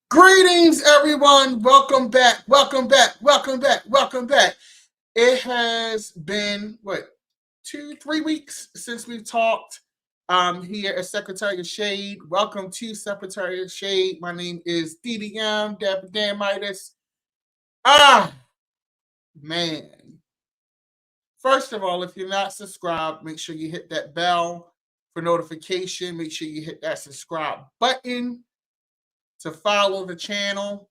Greetings, everyone. Welcome back. Welcome back. Welcome back. Welcome back. It has been, 2, 3 weeks since we've talked here at Secretary of Shade. Welcome to Secretary of Shade. My name is DDM, Dapper Dan Midas. Ah, man. First of all, if you're not subscribed, make sure you hit that bell for notification. Make sure you hit that subscribe button to follow the channel.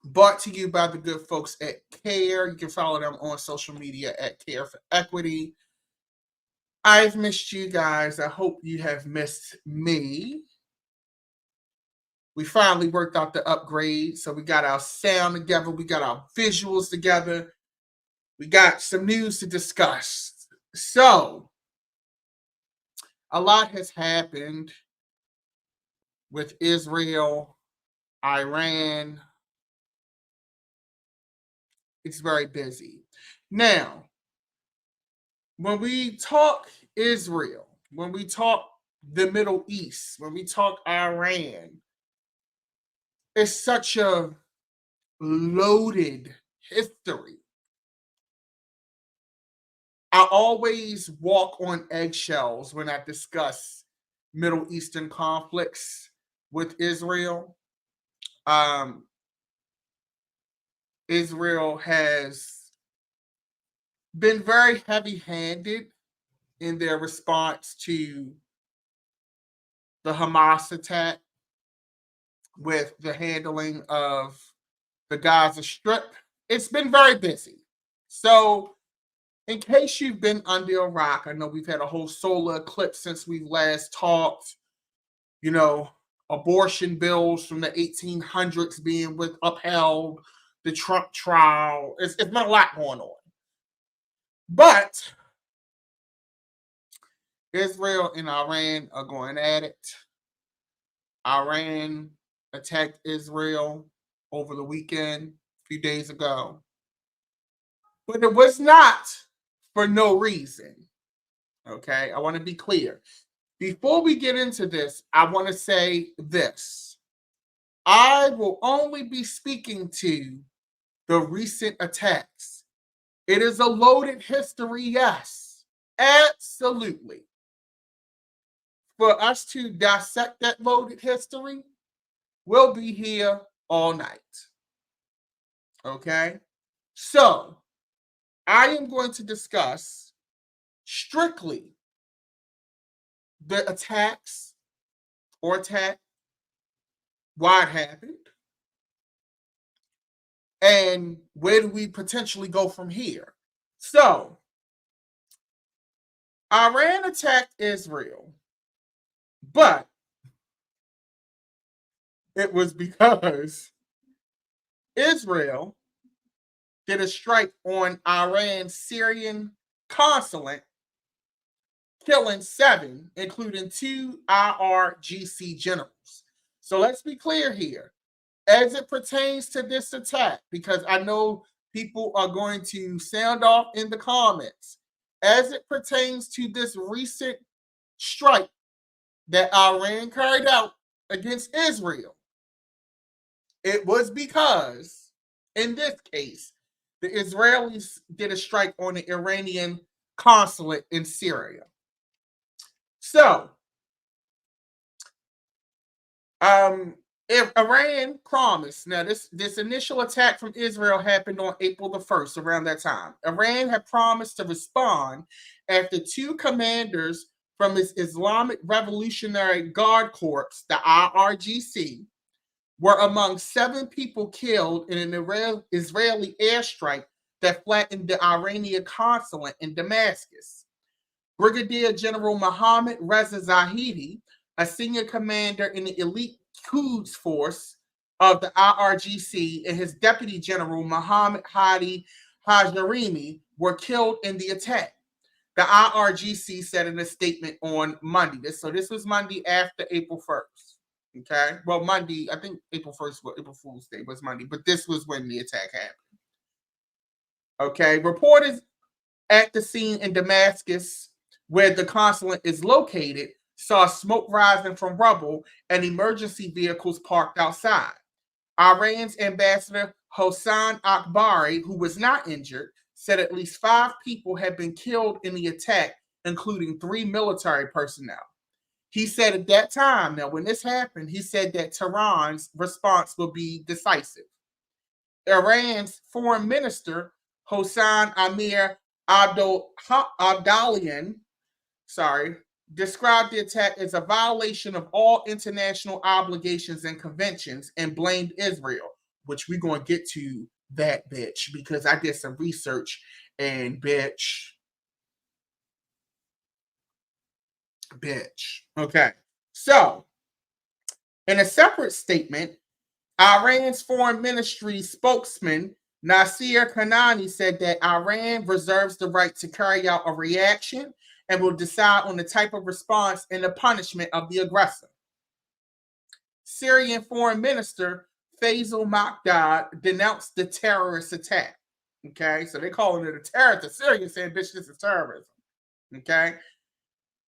Brought to you by the good folks at CARE. You can follow them on social media at CARE for Equity. I've missed you guys. I hope you have missed me. We finally worked out the upgrade. So we got our sound together. We got our visuals together. We got some news to discuss. So, a lot has happened with Israel, Iran. It's very busy. Now, when we talk Israel, when we talk the Middle East, when we talk Iran, it's such a loaded history. I always walk on eggshells when I discuss Middle Eastern conflicts with Israel. Israel has been very heavy-handed in their response to the Hamas attack with the handling of the Gaza Strip. It's been very busy. So, in case you've been under a rock, I know we've had a whole solar eclipse since we've last talked. You know, abortion bills from the 1800s being upheld, the Trump trial. It's been a lot going on. But Israel and Iran are going at it. Iran attacked Israel over the weekend, a few days ago. But it was not for no reason. Okay, I want to be clear. Before we get into this, I want to say this. I will only be speaking to the recent attacks. It is a loaded history, yes. Absolutely. For us to dissect that loaded history, we'll be here all night. Okay? So, I am going to discuss strictly the attacks or attack, why it happened, and where do we potentially go from here. So, Iran attacked Israel, but it was because Israel did a strike on Iran's Syrian consulate, killing 7, including 2 IRGC generals. So let's be clear here. As it pertains to this attack, because I know people are going to sound off in the comments, as it pertains to this recent strike that Iran carried out against Israel, it was because, in this case, the Israelis did a strike on the Iranian consulate in Syria. So, if Iran promised, now this initial attack from Israel happened on April the 1st, around that time. Iran had promised to respond after 2 commanders from its Islamic Revolutionary Guard Corps, the IRGC, were among 7 people killed in an Israeli airstrike that flattened the Iranian consulate in Damascus. Brigadier General Mohammad Reza Zahidi, a senior commander in the elite Quds force of the IRGC, and his deputy general Mohammad Hadi Hajarimi were killed in the attack. The IRGC said in a statement on Monday. So this was Monday after April 1st. Okay. Well, Monday, I think April 1st, April Fool's Day was Monday, but this was when the attack happened. Okay. Reporters at the scene in Damascus, where the consulate is located, saw smoke rising from rubble and emergency vehicles parked outside. Iran's ambassador Hossein Akbari, who was not injured, said at least 5 people had been killed in the attack, including 3 military personnel. He said at that time, now when this happened, he said that Tehran's response will be decisive. Iran's foreign minister, Hossein Amir Abdalian, described the attack as a violation of all international obligations and conventions and blamed Israel, which we're going to get to that bitch because I did some research and bitch. Okay. So, in a separate statement, Iran's foreign ministry spokesman Nasir Kanani said that Iran reserves the right to carry out a reaction and will decide on the type of response and the punishment of the aggressor. Syrian Foreign Minister Faisal Maqdad denounced the terrorist attack. Okay, so they're calling it a terrorist. The Syrians saying, bitch, this is terrorism. Okay.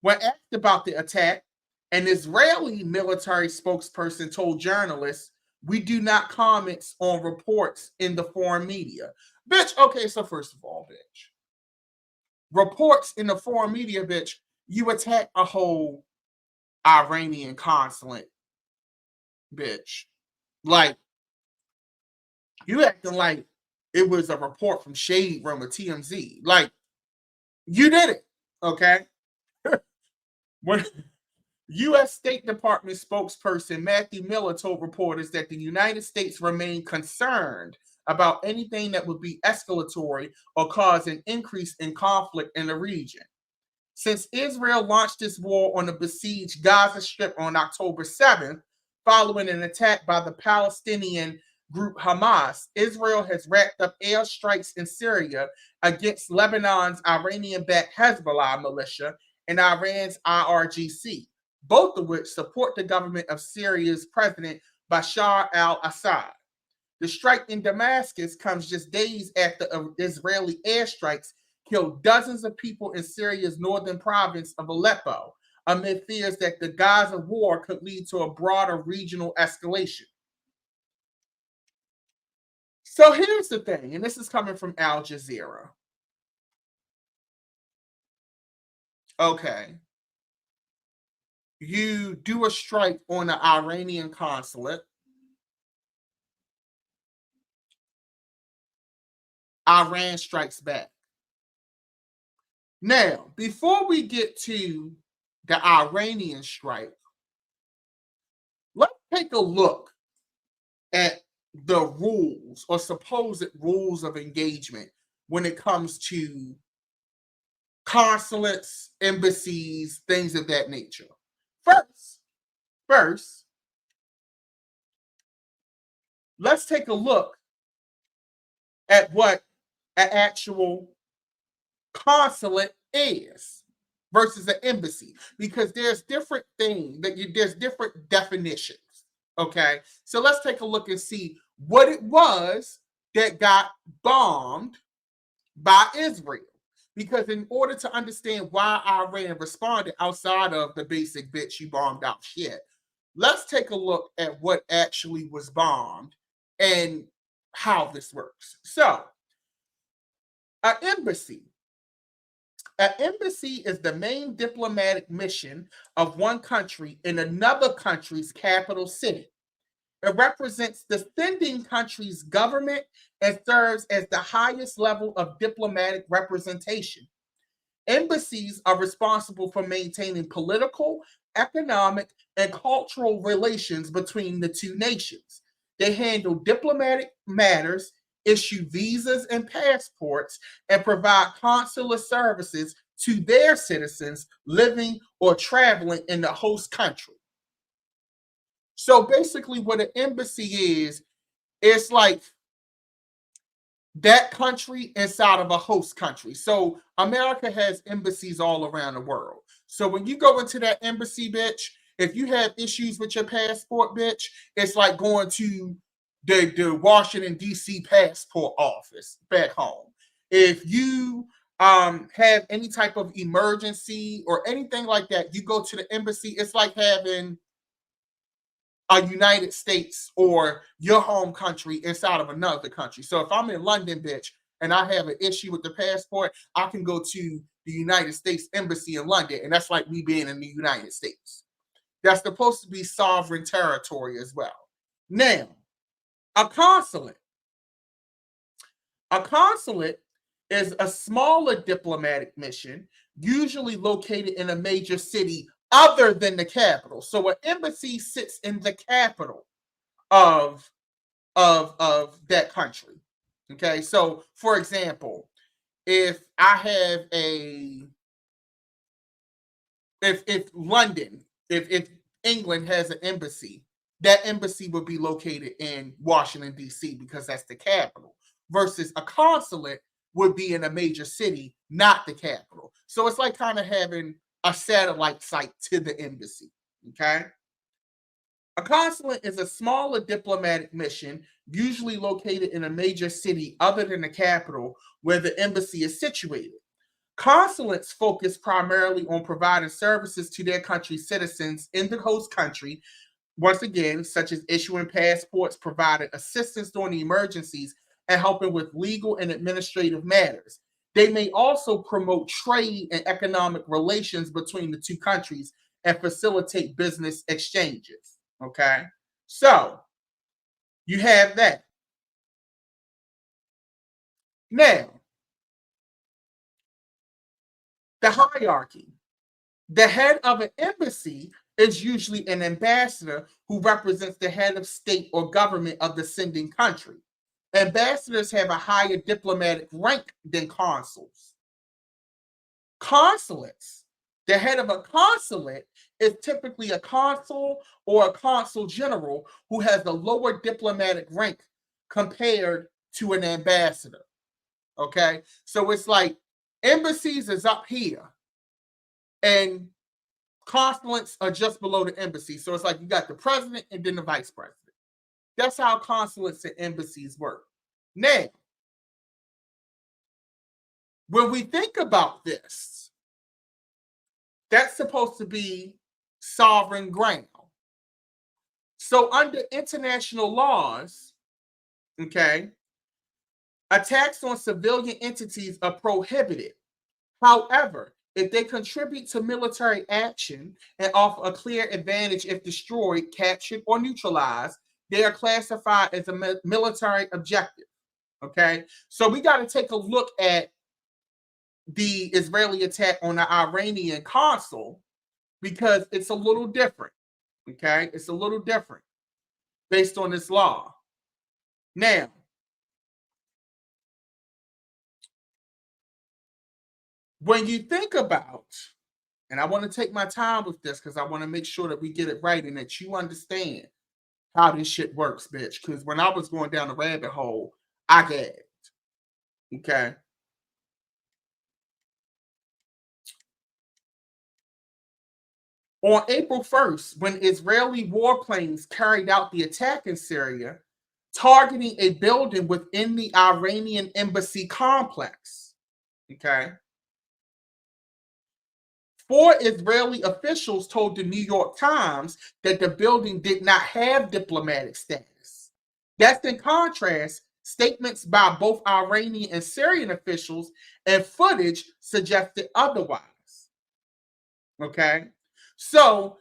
When asked about the attack, an Israeli military spokesperson told journalists, "We do not comment on reports in the foreign media." Bitch, okay, so first of all, bitch, reports in the foreign media, bitch, you attack a whole Iranian consulate, bitch. Like, you acting like it was a report from Shade Room or TMZ. Like, you did it, okay? When U.S. State Department spokesperson Matthew Miller told reporters that the United States remained concerned about anything that would be escalatory or cause an increase in conflict in the region. Since Israel launched this war on the besieged Gaza Strip on October 7th, following an attack by the Palestinian group Hamas, Israel has racked up airstrikes in Syria against Lebanon's Iranian-backed Hezbollah militia and Iran's IRGC, both of which support the government of Syria's President Bashar al-Assad. The strike in Damascus comes just days after Israeli airstrikes killed dozens of people in Syria's northern province of Aleppo, amid fears that the Gaza war could lead to a broader regional escalation. So here's the thing, and this is coming from Al Jazeera. Okay. You do a strike on the Iranian consulate. Iran strikes back. Now, before we get to the Iranian strike, let's take a look at the rules or supposed rules of engagement when it comes to consulates, embassies, things of that nature. First, let's take a look at what an actual consulate is versus an embassy, because there's different things there's different definitions. Okay, so let's take a look and see what it was that got bombed by Israel. Because in order to understand why Iran responded outside of the basic bitch you bombed out shit, let's take a look at what actually was bombed and how this works. So, an embassy is the main diplomatic mission of one country in another country's capital city. It represents the sending country's government and serves as the highest level of diplomatic representation. Embassies are responsible for maintaining political, economic, and cultural relations between the two nations. They handle diplomatic matters, issue visas and passports, and provide consular services to their citizens living or traveling in the host country. So basically, what an embassy is, it's like that country inside of a host country. So America has embassies all around the world. So when you go into that embassy, bitch, if you have issues with your passport, bitch, it's like going to the Washington, D.C. passport office back home. If you have any type of emergency or anything like that, you go to the embassy. It's like having a United States or your home country inside of another country. So if I'm in London, bitch, and I have an issue with the passport, I can go to the United States Embassy in London, and that's like me being in the United States. That's supposed to be sovereign territory as well. Now, a consulate. A consulate is a smaller diplomatic mission, usually located in a major city other than the capital. So an embassy sits in the capital of that country. Okay, so for example, if I have a if London, if England has an embassy, that embassy would be located in Washington D.C. because that's the capital. Versus a consulate would be in a major city, not the capital. So it's like kind of having a satellite site to the embassy. Okay. A consulate is a smaller diplomatic mission, usually located in a major city other than the capital where the embassy is situated. Consulates focus primarily on providing services to their country's citizens in the host country, once again, such as issuing passports, providing assistance during the emergencies, and helping with legal and administrative matters. They may also promote trade and economic relations between the two countries and facilitate business exchanges. Okay, so you have that. Now, the hierarchy. The head of an embassy is usually an ambassador who represents the head of state or government of the sending country. Ambassadors have a higher diplomatic rank than consuls. Consulates. The head of a consulate is typically a consul or a consul general who has a lower diplomatic rank compared to an ambassador. Okay, so it's like embassies is up here and consulates are just below the embassy. So it's like you got the president and then the vice president. That's how consulates and embassies work. Now, when we think about this, that's supposed to be sovereign ground. So under international laws, okay, attacks on civilian entities are prohibited. However, if they contribute to military action and offer a clear advantage if destroyed, captured, or neutralized, they are classified as a military objective. Okay, so we got to take a look at the Israeli attack on the Iranian consul because it's a little different. Okay, it's a little different based on this law. Now, when you think about, and I want to take my time with this because I want to make sure that we get it right and that you understand how this shit works, bitch. Because when I was going down the rabbit hole, I gagged. Okay. On April 1st, when Israeli warplanes carried out the attack in Syria, targeting a building within the Iranian embassy complex. Okay. 4 Israeli officials told the New York Times that the building did not have diplomatic status. That's in contrast, statements by both Iranian and Syrian officials and footage suggested otherwise. Okay? So,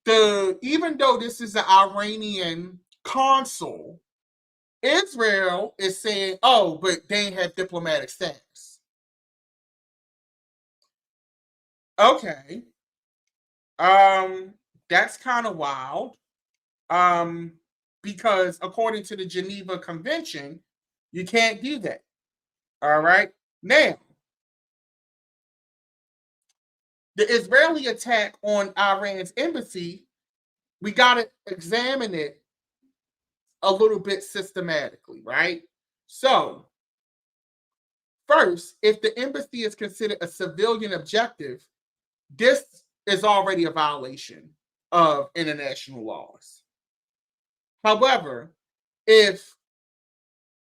even though this is an Iranian consul, Israel is saying, oh, but they ain't have diplomatic status. Okay. That's kind of wild. Because according to the Geneva Convention, you can't do that. All right. Now, the Israeli attack on Iran's embassy, we got to examine it a little bit systematically, right? So, first, if the embassy is considered a civilian objective, this is already a violation of international laws. However, if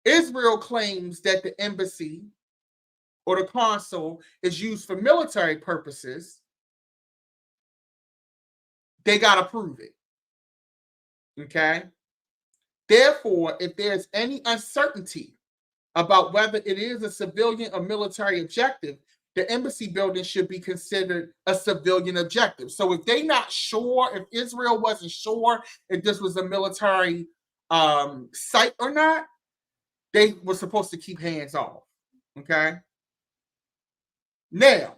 Israel claims that the embassy or the consul is used for military purposes, they got to prove it. Okay? Therefore, if there's any uncertainty about whether it is a civilian or military objective, the embassy building should be considered a civilian objective. So if they're not sure, if Israel wasn't sure if this was a military site or not, they were supposed to keep hands off. Okay? Now,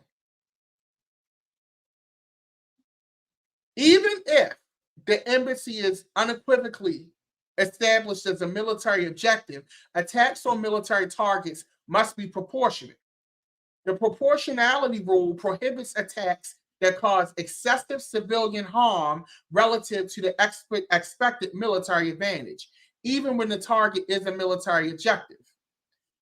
even if the embassy is unequivocally established as a military objective, attacks on military targets must be proportionate. The proportionality rule prohibits attacks that cause excessive civilian harm relative to the expected military advantage, even when the target is a military objective.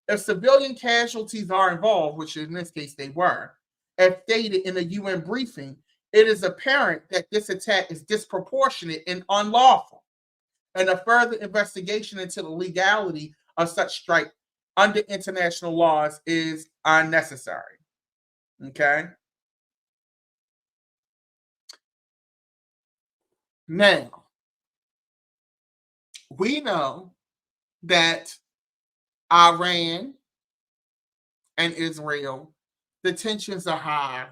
If civilian casualties are involved, which in this case they were, as stated in a UN briefing, it is apparent that this attack is disproportionate and unlawful, and a further investigation into the legality of such strike under international laws is unnecessary. Okay? Now, we know that Iran and Israel, the tensions are high.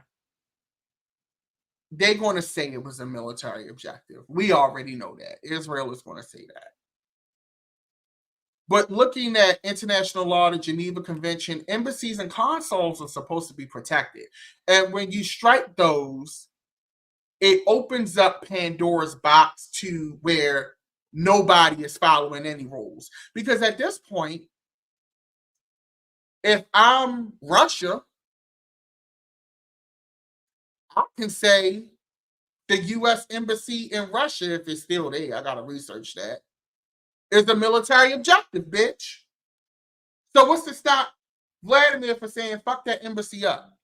They're going to say it was a military objective. We already know that. Israel is going to say that. But looking at international law, the Geneva Convention, embassies and consuls are supposed to be protected. And when you strike those, it opens up Pandora's box to where nobody is following any rules. Because at this point, if I'm Russia, I can say the U.S. embassy in Russia, if it's still there, I got to research that, is a military objective, bitch. So what's to stop Vladimir from saying, fuck that embassy up?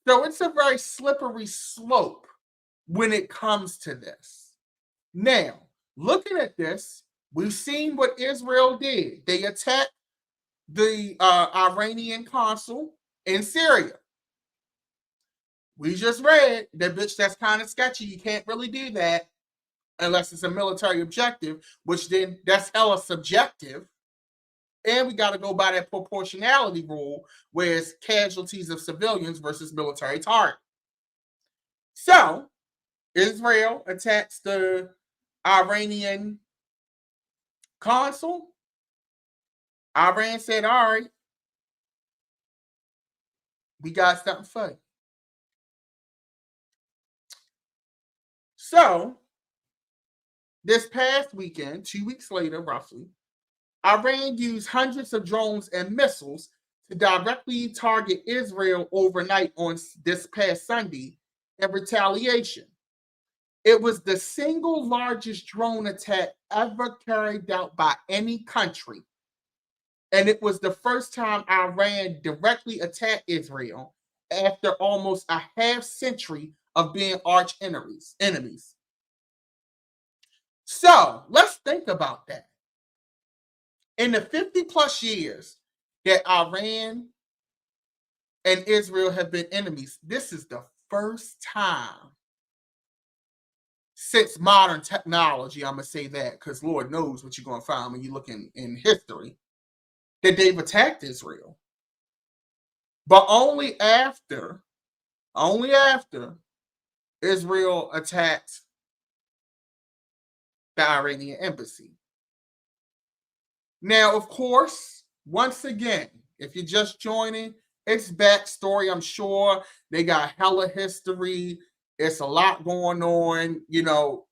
So it's a very slippery slope when it comes to this. Now, looking at this, we've seen what Israel did. They attacked the Iranian consul in Syria. We just read that, bitch, that's kind of sketchy. You can't really do that unless it's a military objective, which then that's hella subjective. And we got to go by that proportionality rule, where it's casualties of civilians versus military target. So, Israel attacks the Iranian consul. Iran said, all right, we got something for you. So, this past weekend, 2 weeks later, roughly, Iran used hundreds of drones and missiles to directly target Israel overnight on this past Sunday in retaliation. It was the single largest drone attack ever carried out by any country. And it was the first time Iran directly attacked Israel after almost a half century of being arch enemies. So let's think about that. In the 50 plus years that Iran and Israel have been enemies, this is the first time since modern technology, I'm going to say that because Lord knows what you're going to find when you look in history, that they've attacked Israel. But only after Israel attacked the Iranian embassy. Now, of course, once again, if you're just joining, it's backstory. I'm sure they got hella history. It's a lot going on. You know,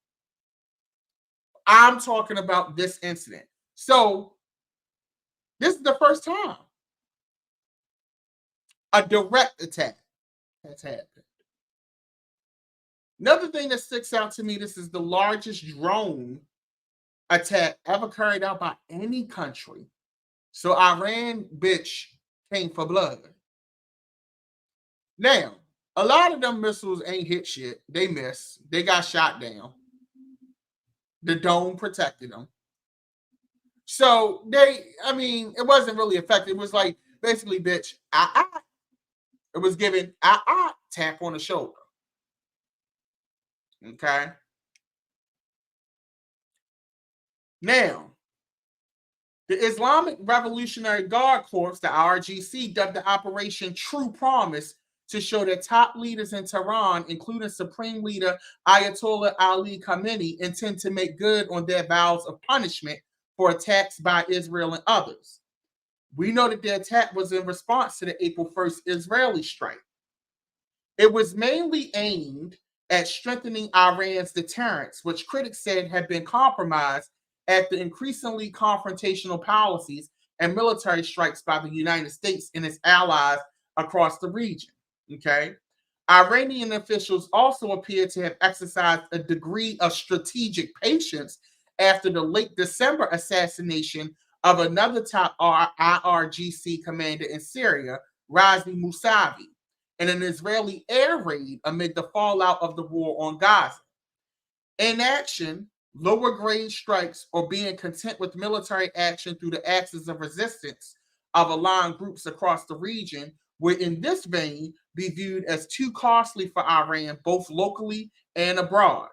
I'm talking about this incident. So, this is the first time a direct attack has happened. Another thing that sticks out to me, this is the largest drone attack ever carried out by any country. So Iran, bitch, came for blood. Now, a lot of them missiles ain't hit shit. They missed. They got shot down. The dome protected them. So it wasn't really effective. It was like, basically, bitch, It was given tap on the shoulder. Okay? Now, the Islamic Revolutionary Guard Corps, the IRGC, dubbed the Operation True Promise to show that top leaders in Tehran, including Supreme Leader Ayatollah Ali Khamenei, intend to make good on their vows of punishment for attacks by Israel and others. We know that the attack was in response to the April 1st Israeli strike. It was mainly aimed at strengthening Iran's deterrence, which critics said had been compromised after increasingly confrontational policies and military strikes by the United States and its allies across the region. Okay. Iranian officials also appear to have exercised a degree of strategic patience after the late December assassination of another top IRGC commander in Syria, Razi Mousavi, in an Israeli air raid amid the fallout of the war on Gaza. Inaction, lower grade strikes, or being content with military action through the axis of resistance of aligned groups across the region would in this vein be viewed as too costly for Iran, both locally and abroad.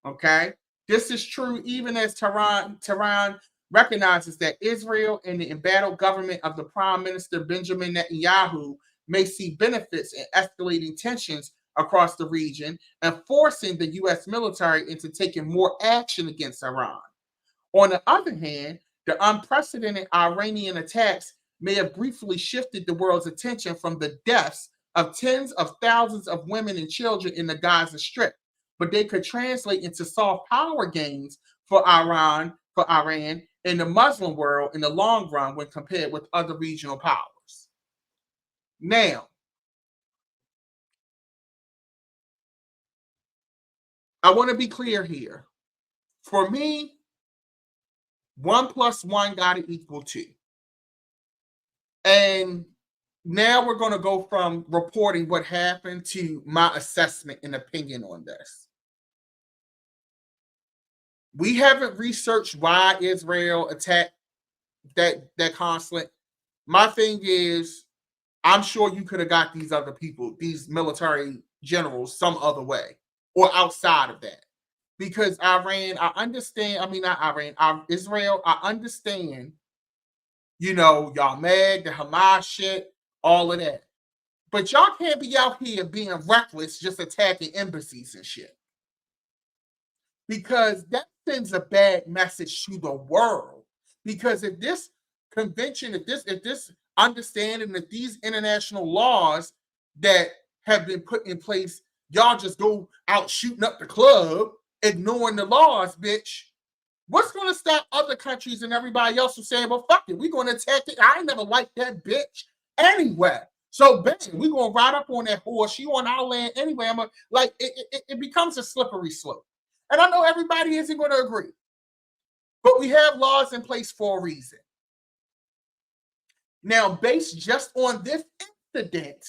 Okay? This is true even as Tehran recognizes that Israel and the embattled government of the Prime Minister Benjamin Netanyahu may see benefits in escalating tensions across the region and forcing the U.S. military into taking more action against Iran. On the other hand, the unprecedented Iranian attacks may have briefly shifted the world's attention from the deaths of tens of thousands of women and children in the Gaza Strip, but they could translate into soft power gains for Iran in the Muslim world in the long run when compared with other regional powers. Now, I want to be clear here. For me, 1 + 1 got to equal 2. And now we're going to go from reporting what happened to my assessment and opinion on this. We haven't researched why Israel attacked that consulate. My thing is, I'm sure you could have got these other people, these military generals, some other way or outside of that. Because Iran, I understand, Israel, I understand, y'all mad, the Hamas shit, all of that. But y'all can't be out here being reckless, just attacking embassies and shit. Because that sends a bad message to the world. Because if this convention, if this understanding that these international laws that have been put in place, y'all just go out shooting up the club, ignoring the laws, bitch. What's going to stop other countries and everybody else from saying, well, fuck it, we're going to attack it. I ain't never liked that bitch anyway. So, bang, we're going to ride up on that horse. She on our land anyway. It becomes a slippery slope. And I know everybody isn't going to agree. But we have laws in place for a reason. Now, based just on this incident,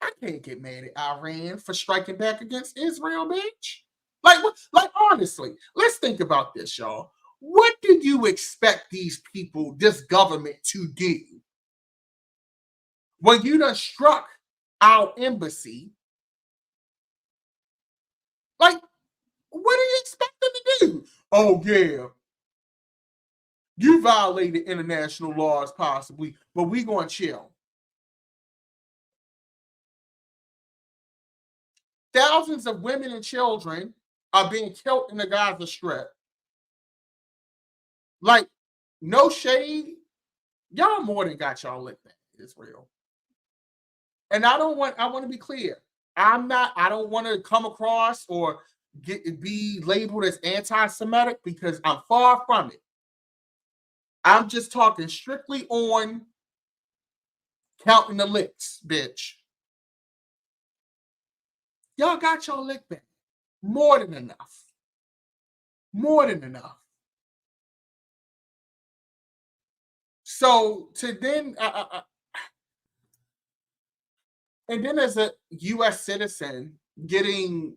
I can't get mad at Iran for striking back against Israel, bitch. Like honestly, let's think about this, y'all. What do you expect these people, this government, to do when you done struck our embassy? Like, what do you expect them to do? Oh, yeah. You violated international laws, possibly, but we going to chill. Thousands of women and children are being killed in the Gaza Strip. Like, no shade. Y'all more than got y'all licked back, Israel. And I want to be clear. I don't want to come across or be labeled as anti-Semitic because I'm far from it. I'm just talking strictly on counting the licks, bitch. Y'all got y'all lick back. More than enough. More than enough. So to then, and then as a U.S. citizen getting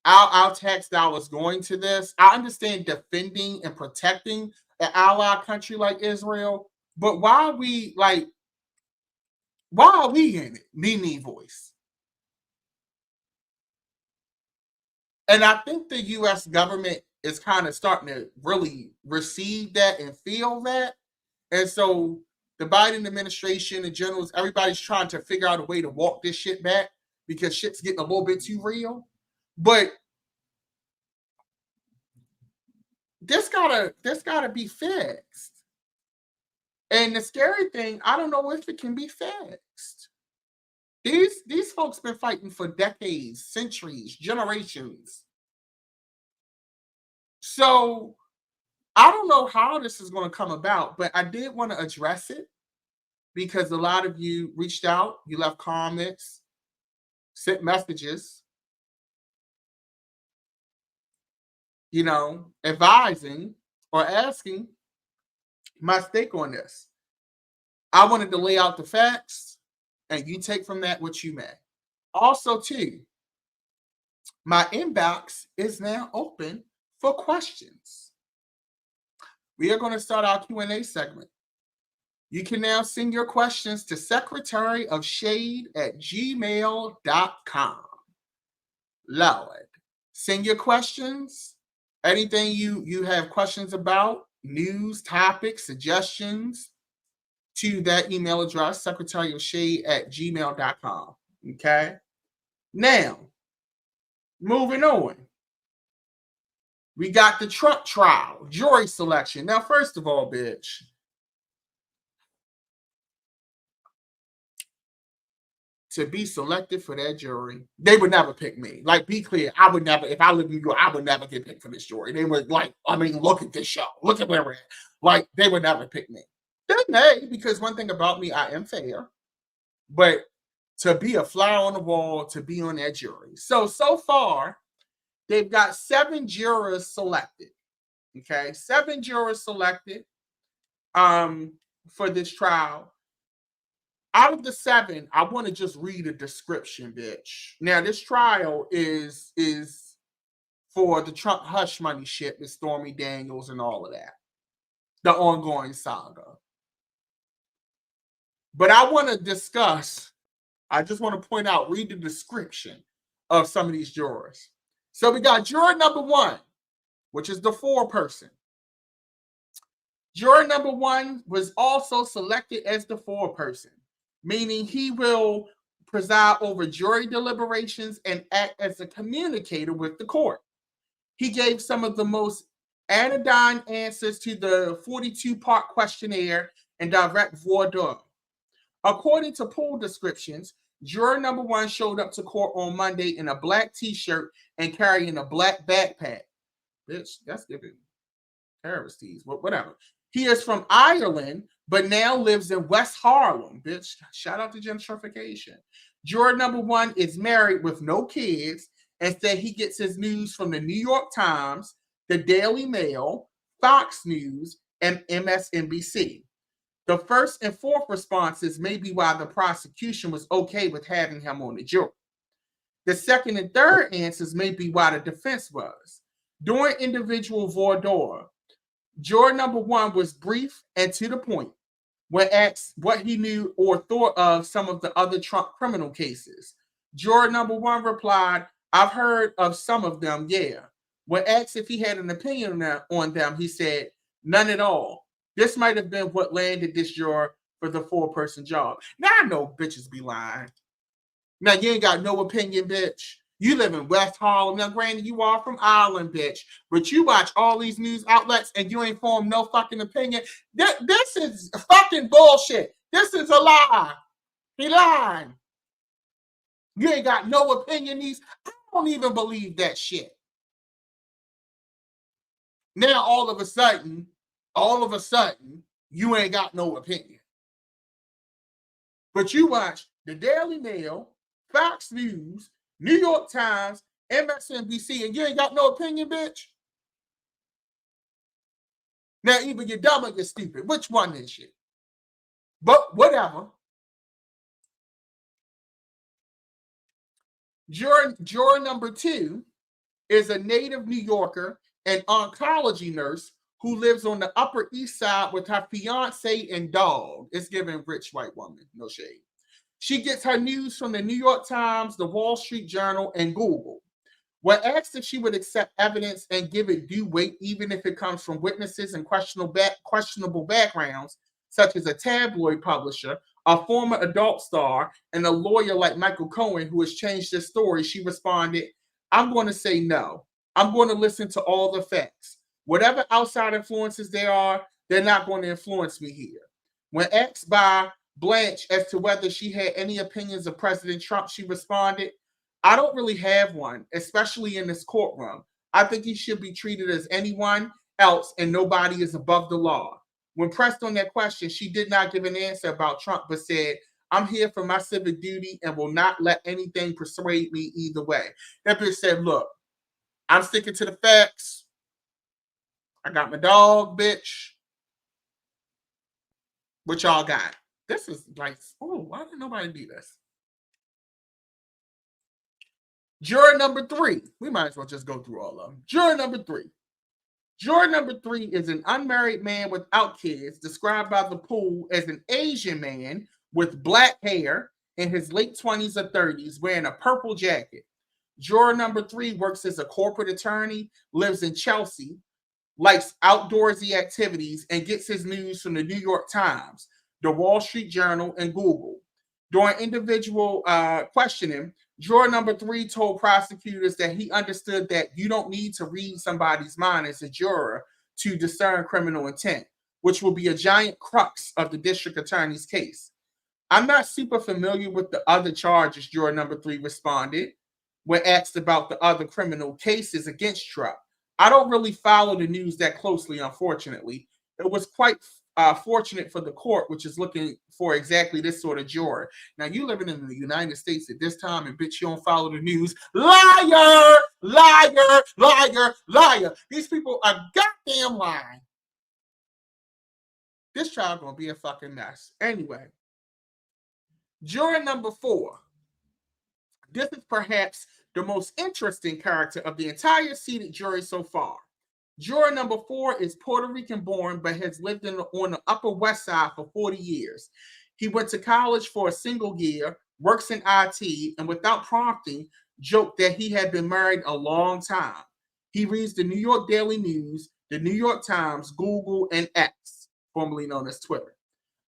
our tax dollars going to this, I understand defending and protecting an ally country like Israel, but why are we in it? Me voice. And I think the U.S. government is kind of starting to really receive that and feel that. And so the Biden administration in general, everybody's trying to figure out a way to walk this shit back because shit's getting a little bit too real. But this gotta be fixed. And the scary thing, I don't know if it can be fixed. These folks been fighting for decades, centuries, generations. So I don't know how this is going to come about, but I did want to address it because a lot of you reached out, you left comments, sent messages, advising or asking my stake on this. I wanted to lay out the facts and you take from that what you may. Also, too, my inbox is now open for questions. We are going to start our Q&A segment. You can now send your questions to secretaryofshade@gmail.com. Lord, send your questions. Anything you have questions about, news, topics, suggestions, to that email address, secretaryofshade@gmail.com. Okay? Now, moving on. We got the Trump trial, jury selection. Now, first of all, bitch, to be selected for that jury, they would never pick me. Like, be clear, I would never, if I lived in New York, I would never get picked for this jury. They would look at this show. Look at where we're at. Like, they would never pick me. They may, because one thing about me, I am fair. But to be a fly on the wall, to be on that jury. So far, they've got 7 jurors selected. Okay, 7 jurors selected for this trial. Out of the 7, I want to just read a description, bitch. Now, this trial is for the Trump hush money shit with Stormy Daniels and all of that. The ongoing saga. But I want to discuss, I just want to point out, read the description of some of these jurors. So we got juror number 1, which is the 4-person. Juror number 1 was also selected as the 4-person, meaning he will preside over jury deliberations and act as a communicator with the court. He gave some of the most anodyne answers to the 42-part questionnaire and direct voir dire. According to pool descriptions, juror number 1 showed up to court on Monday in a black t-shirt and carrying a black backpack. Bitch, that's giving terrorist tease, whatever. He is from Ireland, but now lives in West Harlem. Bitch, shout out to gentrification. Juror number 1 is married with no kids and said he gets his news from the New York Times, the Daily Mail, Fox News, and MSNBC. The first and 4th responses may be why the prosecution was okay with having him on the jury. The 2nd and 3rd answers may be why the defense was. During individual voir dire, juror number 1 was brief and to the point when asked what he knew or thought of some of the other Trump criminal cases. Juror number 1 replied, "I've heard of some of them, yeah." When asked if he had an opinion on them, he said, "None at all. This might have been what landed this juror for the 4-person job." Now, I know bitches be lying. Now, you ain't got no opinion, bitch. You live in West Harlem. Now, granted, you are from Ireland, bitch. But you watch all these news outlets and you ain't formed no fucking opinion. This is fucking bullshit. This is a lie. He lying. You ain't got no opinion. I don't even believe that shit. Now, all of a sudden, you ain't got no opinion. But you watch the Daily Mail, Fox News, New York Times, MSNBC, and you ain't got no opinion, bitch? Now, either you're dumb or you're stupid. Which one is you? But whatever. Juror number 2 is a native New Yorker and oncology nurse who lives on the Upper East Side with her fiance and dog. It's giving rich white woman, no shade. She gets her news from the New York Times, the Wall Street Journal, and Google. When asked if she would accept evidence and give it due weight, even if it comes from witnesses and questionable backgrounds, such as a tabloid publisher, a former adult star, and a lawyer like Michael Cohen, who has changed his story, she responded, I'm going to say no. I'm going to listen to all the facts. Whatever outside influences there are, they're not going to influence me here. When asked by Blanche as to whether she had any opinions of President Trump, she responded, I don't really have one, especially in this courtroom. I think he should be treated as anyone else and nobody is above the law. When pressed on that question, she did not give an answer about Trump, but said, I'm here for my civic duty and will not let anything persuade me either way. That bitch said, look, I'm sticking to the facts. I got my dog, bitch. What y'all got? This is like, oh, why didn't nobody do this? Juror number 3. We might as well just go through all of them. Juror number 3. Juror number 3 is an unmarried man without kids, described by the pool as an Asian man with black hair in his late 20s or 30s, wearing a purple jacket. Juror number 3 works as a corporate attorney, lives in Chelsea, likes outdoorsy activities, and gets his news from the New York Times, the Wall Street Journal, and Google. During individual questioning, juror number 3 told prosecutors that he understood that you don't need to read somebody's mind as a juror to discern criminal intent, which will be a giant crux of the district attorney's case. I'm not super familiar with the other charges, juror number 3 responded when asked about the other criminal cases against Trump. I don't really follow the news that closely, unfortunately. It was quite fortunate for the court, which is looking for exactly this sort of juror. Now, you living in the United States at this time, and bitch, you don't follow the news. Liar, liar, liar, liar. These people are goddamn lying. This trial gonna be a fucking mess. Anyway, juror number 4. This is perhaps the most interesting character of the entire seated jury so far. Juror number 4 is Puerto Rican born, but has lived on the Upper West Side for 40 years. He went to college for a single year, works in IT, and without prompting, joked that he had been married a long time. He reads the New York Daily News, the New York Times, Google, and X, formerly known as Twitter.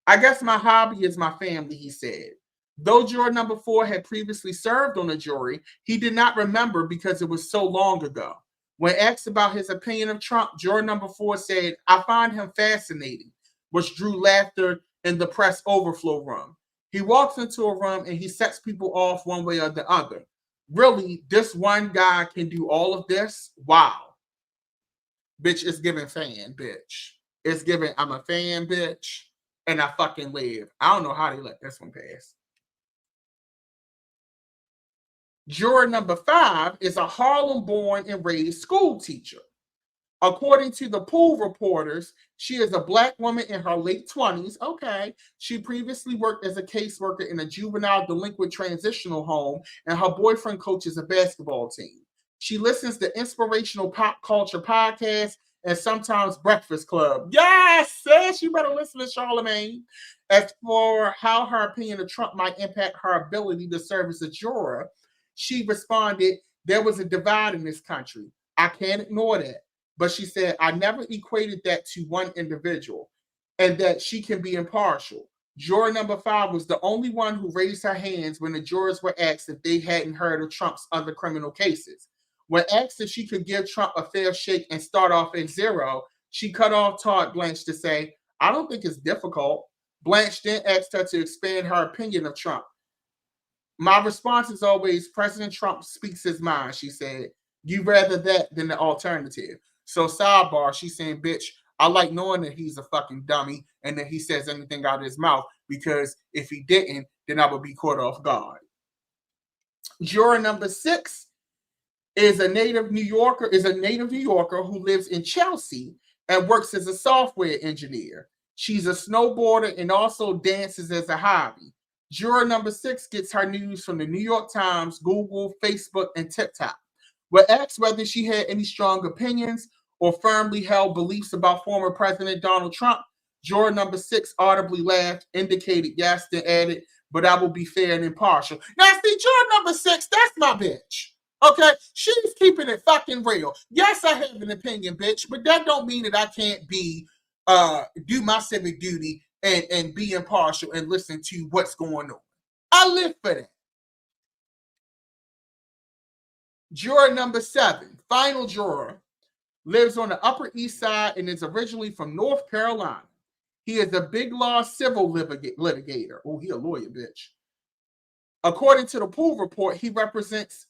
I guess my hobby is my family, he said. Though juror number 4 had previously served on the jury, he did not remember because it was so long ago. When asked about his opinion of Trump, juror number 4 said, I find him fascinating, which drew laughter in the press overflow room. He walks into a room and he sets people off one way or the other. Really, this one guy can do all of this? Wow. Bitch, it's giving fan, bitch. It's giving, I'm a fan, bitch, and I fucking live. I don't know how they let this one pass. Juror number 5 is a Harlem-born and raised school teacher. According to the pool reporters, she is a black woman in her late 20s. Okay. She previously worked as a caseworker in a juvenile delinquent transitional home, and her boyfriend coaches a basketball team. She listens to inspirational pop culture podcasts and sometimes Breakfast Club. Yes, sis, you better listen to Charlamagne. As for how her opinion of Trump might impact her ability to serve as a juror, she responded, there was a divide in this country. I can't ignore that. But she said, I never equated that to one individual and that she can be impartial. Juror number 5 was the only one who raised her hands when the jurors were asked if they hadn't heard of Trump's other criminal cases. When asked if she could give Trump a fair shake and start off at 0, she cut off Todd Blanche to say, I don't think it's difficult. Blanche then asked her to expand her opinion of Trump. My response is always, President Trump speaks his mind, she said. You rather that than the alternative. So sidebar, she's saying, bitch, I like knowing that he's a fucking dummy and that he says anything out of his mouth, because if he didn't, then I would be caught off guard. Juror number 6 is a native New Yorker who lives in Chelsea and works as a software engineer. She's a snowboarder and also dances as a hobby. Juror number 6 gets her news from the New York Times, Google, Facebook, and TikTok. When asked whether she had any strong opinions or firmly held beliefs about former President Donald Trump, juror number 6 audibly laughed, indicated yes, then added, but I will be fair and impartial. Now, see, juror number 6, that's my bitch. Okay, she's keeping it fucking real. Yes, I have an opinion, bitch, but that don't mean that I can't be do my civic duty and be impartial and listen to what's going on. I live for that. Juror number 7, final juror, lives on the Upper East Side and is originally from North Carolina. He is a big law civil litigator. Oh, he a lawyer, bitch. According to the pool report, he presents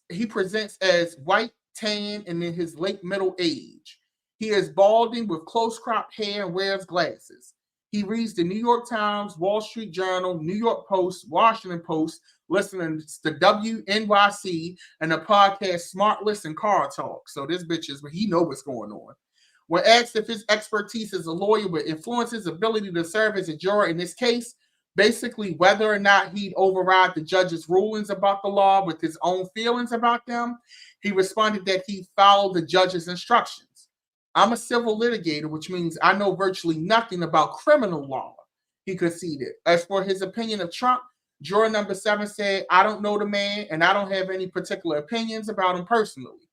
as white, tan, and in his late middle age. He is balding with close cropped hair and wears glasses. He reads the New York Times, Wall Street Journal, New York Post, Washington Post, listening to WNYC and the podcast Smart Listen Car Talk. So this bitch is he know what's going on. When asked if his expertise as a lawyer would influence his ability to serve as a juror in this case, basically whether or not he'd override the judge's rulings about the law with his own feelings about them, he responded that he followed the judge's instructions. I'm a civil litigator, which means I know virtually nothing about criminal law, he conceded. As for his opinion of Trump, juror number 7 said, I don't know the man and I don't have any particular opinions about him personally.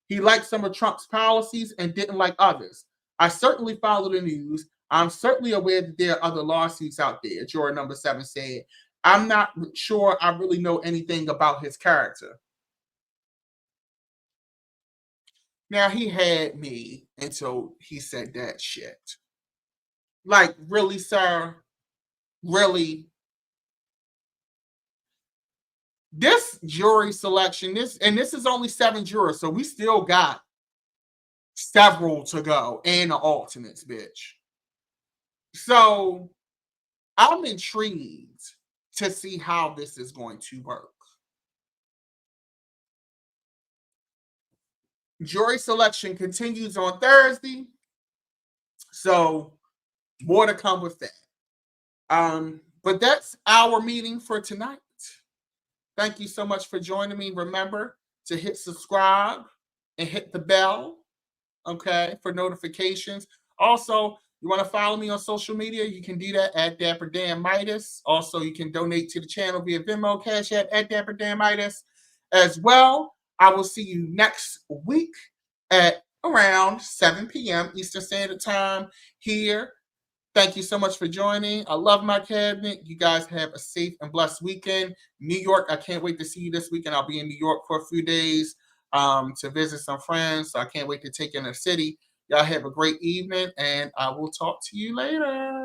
He liked some of Trump's policies and didn't like others. I certainly follow the news. I'm certainly aware that there are other lawsuits out there, juror number 7 said. I'm not sure I really know anything about his character. Now, he had me until he said that shit. Like, really, sir? Really? This jury selection, this is only 7 jurors, so we still got several to go and the alternates, bitch. So I'm intrigued to see how this is going to work. Jury selection continues on Thursday. So more to come with that. But that's our meeting for tonight. Thank you so much for joining me. Remember to hit subscribe and hit the bell, okay, for notifications. Also, you want to follow me on social media, you can do that at Dapper Dan Midas. Also, you can donate to the channel via Venmo, Cash App at Dapper Dan Midas as well. I will see you next week at around 7 p.m. Eastern Standard Time here. Thank you so much for joining. I love my cabinet. You guys have a safe and blessed weekend. New York, I can't wait to see you this weekend. I'll be in New York for a few days to visit some friends. So I can't wait to take in the city. Y'all have a great evening, and I will talk to you later.